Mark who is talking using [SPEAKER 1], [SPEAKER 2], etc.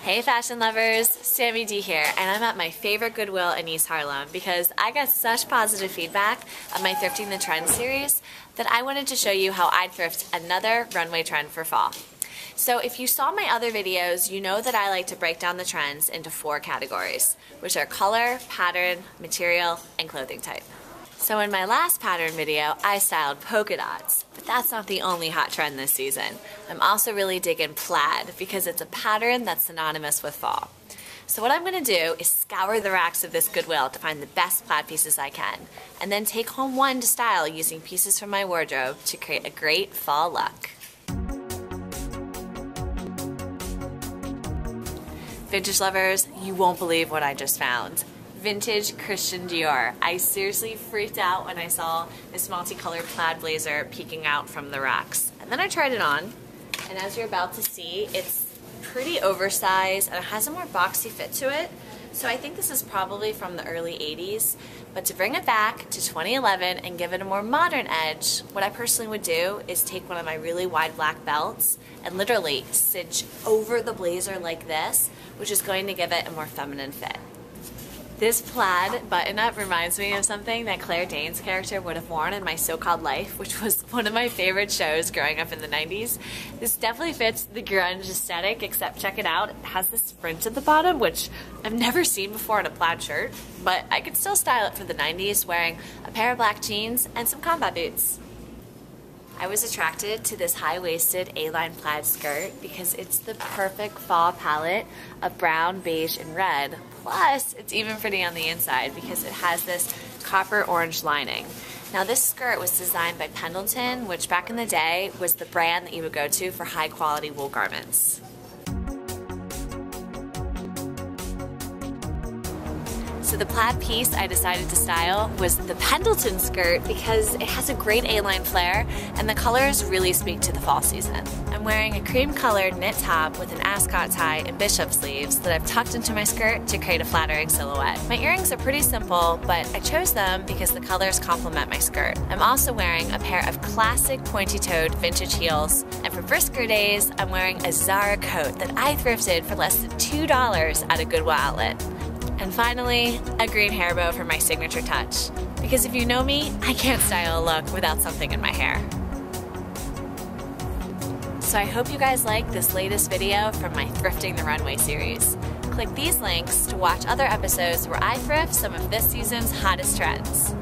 [SPEAKER 1] Hey fashion lovers, Sammy D here, and I'm at my favorite Goodwill in East Harlem because I got such positive feedback on my Thrifting the Trend series that I wanted to show you how I'd thrift another runway trend for fall. So if you saw my other videos, you know that I like to break down the trends into 4 categories, which are color, pattern, material, and clothing type. So in my last pattern video, I styled polka dots, but that's not the only hot trend this season. I'm also really digging plaid because it's a pattern that's synonymous with fall. So what I'm going to do is scour the racks of this Goodwill to find the best plaid pieces I can, and then take home one to style using pieces from my wardrobe to create a great fall look. Vintage lovers, you won't believe what I just found. Vintage Christian Dior. I seriously freaked out when I saw this multicolored plaid blazer peeking out from the racks. And then I tried it on, and as you're about to see, it's pretty oversized and it has a more boxy fit to it. So I think this is probably from the early 80s, but to bring it back to 2011 and give it a more modern edge, what I personally would do is take one of my really wide black belts and literally cinch over the blazer like this, which is going to give it a more feminine fit. This plaid button-up reminds me of something that Claire Danes' character would have worn in My So-Called Life, which was one of my favorite shows growing up in the 90s. This definitely fits the grunge aesthetic, except check it out, it has this print at the bottom, which I've never seen before in a plaid shirt, but I could still style it for the 90s wearing a pair of black jeans and some combat boots. I was attracted to this high-waisted A-line plaid skirt because it's the perfect fall palette of brown, beige, and red. Plus, it's even pretty on the inside because it has this copper orange lining. Now this skirt was designed by Pendleton, which back in the day was the brand that you would go to for high-quality wool garments. So the plaid piece I decided to style was the Pendleton skirt because it has a great A-line flare and the colors really speak to the fall season. I'm wearing a cream-colored knit top with an ascot tie and bishop sleeves that I've tucked into my skirt to create a flattering silhouette. My earrings are pretty simple, but I chose them because the colors complement my skirt. I'm also wearing a pair of classic pointy-toed vintage heels, and for brisker days, I'm wearing a Zara coat that I thrifted for less than $2 at a Goodwill outlet. And finally, a green hair bow for my signature touch. Because if you know me, I can't style a look without something in my hair. So I hope you guys like this latest video from my Thrifting the Runway series. Click these links to watch other episodes where I thrift some of this season's hottest trends.